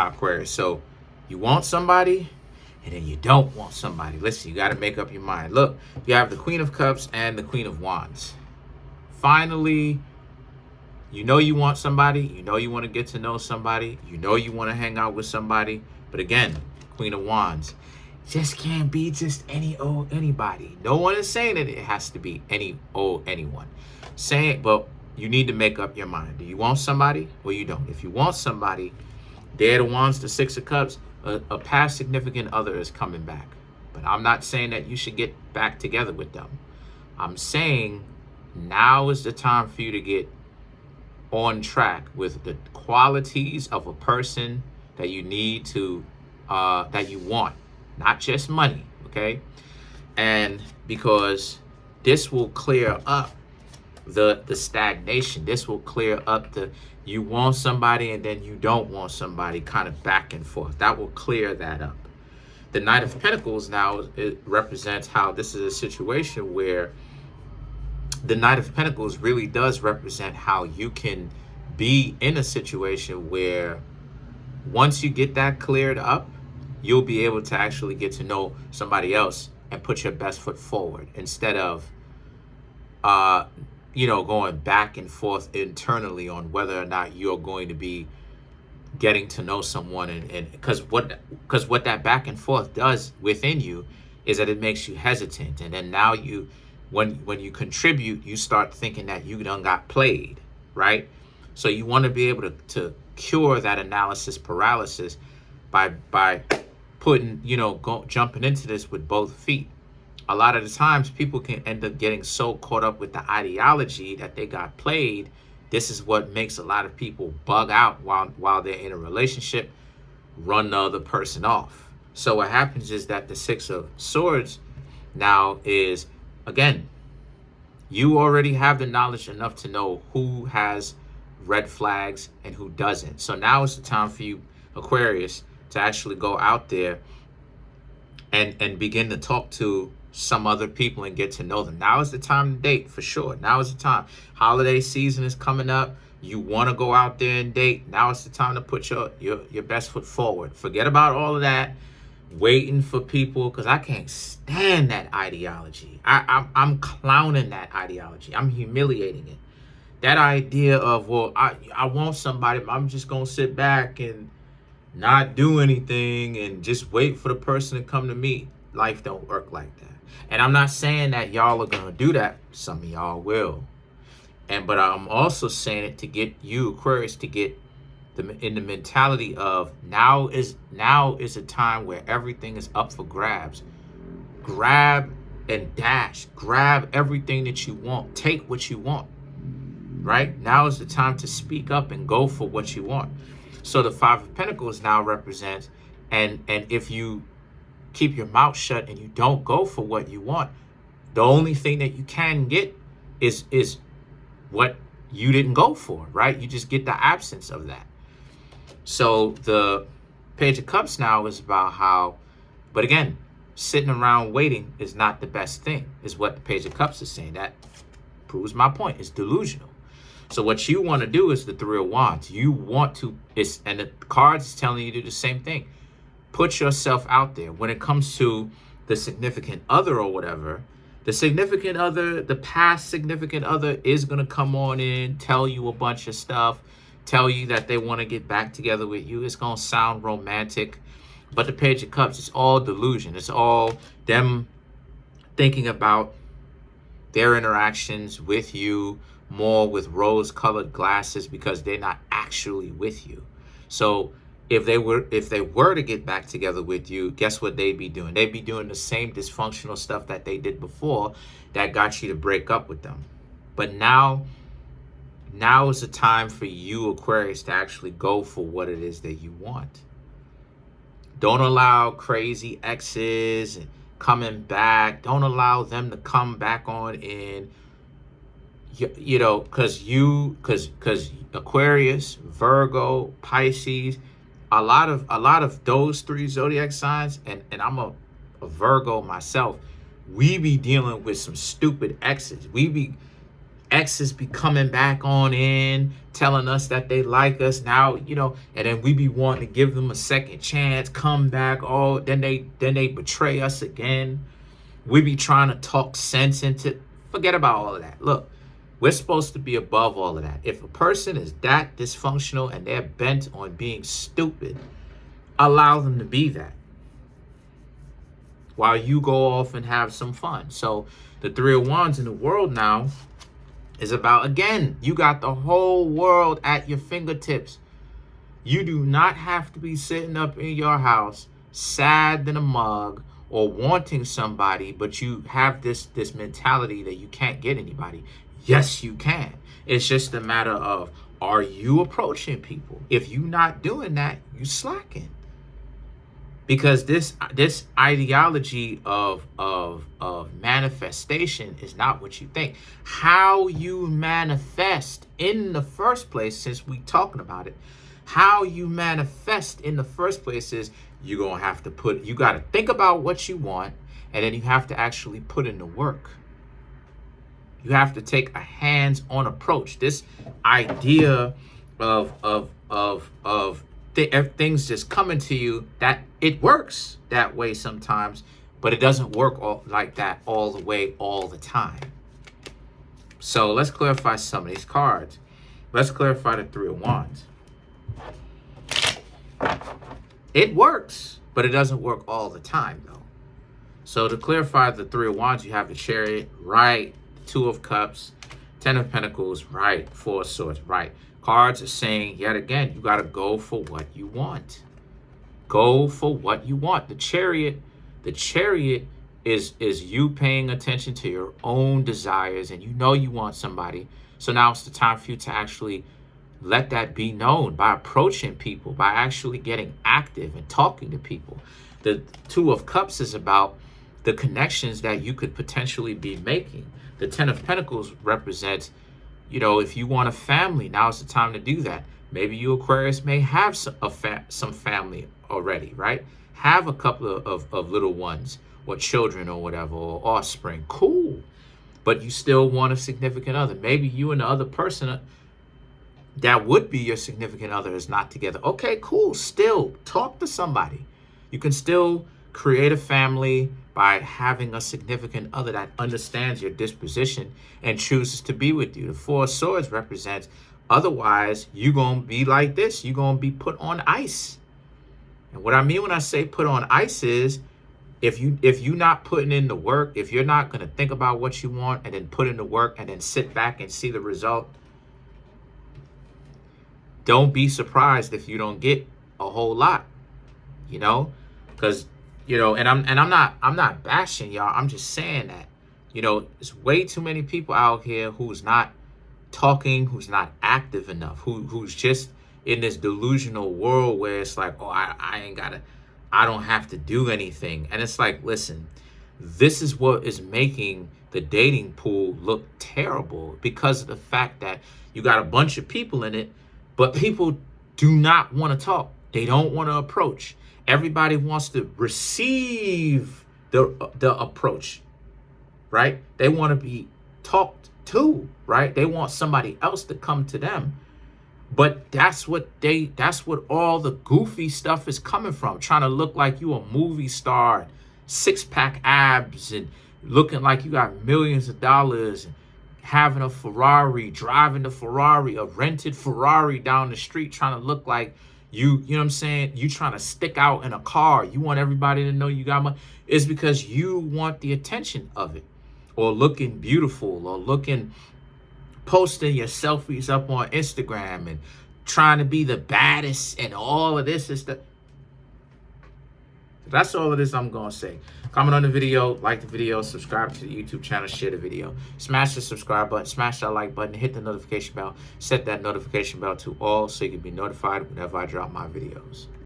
Aquarius. So you want somebody and then you don't want somebody. Listen, you got to make up your mind. Look, you have the Queen of Cups and the Queen of Wands. Finally, you know you want somebody. You know you want to get to know somebody. You know you want to hang out with somebody. But again, Queen of Wands just can't be just any old anybody. No one is saying that it has to be any old anyone. Saying, but you need to make up your mind. Do you want somebody or you don't? If you want somebody, there the Wands, the Six of Cups, a past significant other is coming back. But I'm not saying that you should get back together with them. I'm saying now is the time for you to get on track with the qualities of a person that you need to, that you want, not just money, okay? And because this will clear up the stagnation. This will clear up the you want somebody and then you don't want somebody kind of back and forth. That will clear that up. The Knight of Pentacles now, it represents how this is a situation where the Knight of Pentacles really does represent how you can be in a situation where once you get that cleared up, you'll be able to actually get to know somebody else and put your best foot forward instead of going back and forth internally on whether or not you're going to be getting to know someone. And because what that back and forth does within you is that it makes you hesitant. And then now when you contribute, you start thinking that you done got played, right? So you want to be able to cure that analysis paralysis by putting, jumping into this with both feet. A lot of the times people can end up getting so caught up with the ideology that they got played. This is what makes a lot of people bug out while they're in a relationship, run the other person off. So what happens is that the Six of Swords now is, again, you already have the knowledge enough to know who has red flags and who doesn't. So now is the time for you, Aquarius, to actually go out there and begin to talk to some other people and get to know them. Now is the time to date, for sure. Now is the time. Holiday season is coming up. You want to go out there and date. Now is the time to put your best foot forward. Forget about all of that waiting for people, because I can't stand that ideology. I'm clowning that ideology. I'm humiliating it. That idea of, well, I want somebody, but I'm just going to sit back and not do anything and just wait for the person to come to me. Life don't work like that. And I'm not saying that y'all are going to do that. Some of y'all will. But I'm also saying it to get you, Aquarius, to get in the mentality of now is a time where everything is up for grabs. Grab and dash. Grab everything that you want. Take what you want. Right? Now is the time to speak up and go for what you want. So the Five of Pentacles now represents, and if you keep your mouth shut and you don't go for what you want, the only thing that you can get is what you didn't go for, right? You just get the absence of that. So the Page of Cups now is about how, but again, sitting around waiting is not the best thing, is what the Page of Cups is saying. That proves my point. It's delusional. So what you want to do is the Three of Wands. You want to, and the cards is telling you to do the same thing. Put yourself out there. When it comes to the significant other or whatever, the significant other, the past significant other is going to come on in, tell you a bunch of stuff, tell you that they want to get back together with you. It's going to sound romantic. But the Page of Cups, it's all delusion. It's all them thinking about their interactions with you more with rose-colored glasses because they're not actually with you. So if they were to get back together with you, guess what they'd be doing? They'd be doing the same dysfunctional stuff that they did before that got you to break up with them. But now is the time for you, Aquarius, to actually go for what it is that you want. Don't allow crazy exes and coming back. Don't allow them to come back on in. Because Aquarius, Virgo, Pisces, a lot of those three zodiac signs, and I'm a Virgo myself, we be dealing with some stupid exes. We be exes be coming back on in, telling us that they like us now, you know, and then we be wanting to give them a second chance, come back. Oh, then they betray us again. We be trying to talk sense into. Forget about all of that. Look, we're supposed to be above all of that. If a person is that dysfunctional and they're bent on being stupid, allow them to be that, while you go off and have some fun. So the Three of Wands in the world now is about, again, you got the whole world at your fingertips. You do not have to be sitting up in your house sad than a mug or wanting somebody, but you have this mentality that you can't get anybody. Yes, you can. It's just a matter of, are you approaching people? If you're not doing that, you slacking. Because this ideology of manifestation is not what you think. How you manifest in the first place, since we talking about it, how you manifest in the first place is you're gonna have to you gotta think about what you want, and then you have to actually put in the work. You have to take a hands-on approach. This idea of things just coming to you, that it works that way sometimes, but it doesn't work like that all the way, all the time. So let's clarify some of these cards. Let's clarify the Three of Wands. It works, but it doesn't work all the time, though. So to clarify the Three of Wands, you have the Chariot, right? Two of Cups, Ten of Pentacles, right? Four of Swords, right? Cards are saying, yet again, you got to go for what you want. Go for what you want. The Chariot is you paying attention to your own desires, and you know you want somebody. So now it's the time for you to actually let that be known by approaching people, by actually getting active and talking to people. The Two of Cups is about the connections that you could potentially be making. The Ten of Pentacles represents, you know, if you want a family, now's the time to do that. Maybe you Aquarius may have some family already, right? Have a couple of little ones or children or whatever, or offspring. Cool. But you still want a significant other. Maybe you and the other person that would be your significant other is not together. Okay, cool. Still talk to somebody. You can still create a family by having a significant other that understands your disposition and chooses to be with you. The Four of Swords represents, otherwise, you're going to be like this. You're going to be put on ice. And what I mean when I say put on ice is, if you're not putting in the work, if you're not going to think about what you want and then put in the work and then sit back and see the result, don't be surprised if you don't get a whole lot, you know, because, you know, and I'm not bashing y'all. I'm just saying that, you know, there's way too many people out here who's not talking, who's not active enough, who's just in this delusional world where it's like, oh, I don't have to do anything. And it's like, listen, this is what is making the dating pool look terrible, because of the fact that you got a bunch of people in it, but people do not want to talk. They don't want to approach. Everybody wants to receive the approach, right? They want to be talked to, right? They want somebody else to come to them. But that's what all the goofy stuff is coming from. Trying to look like you a movie star, six-pack abs, and looking like you got millions of dollars, and having a Ferrari, driving the Ferrari, a rented Ferrari down the street, trying to look like you know what I'm saying? You trying to stick out in a car. You want everybody to know you got money. It's because you want the attention of it, or looking beautiful, or posting your selfies up on Instagram and trying to be the baddest and all of this and stuff. That's all of this I'm going to say. Comment on the video, like the video, subscribe to the YouTube channel, share the video. Smash the subscribe button, smash that like button, hit the notification bell, set that notification bell to all so you can be notified whenever I drop my videos.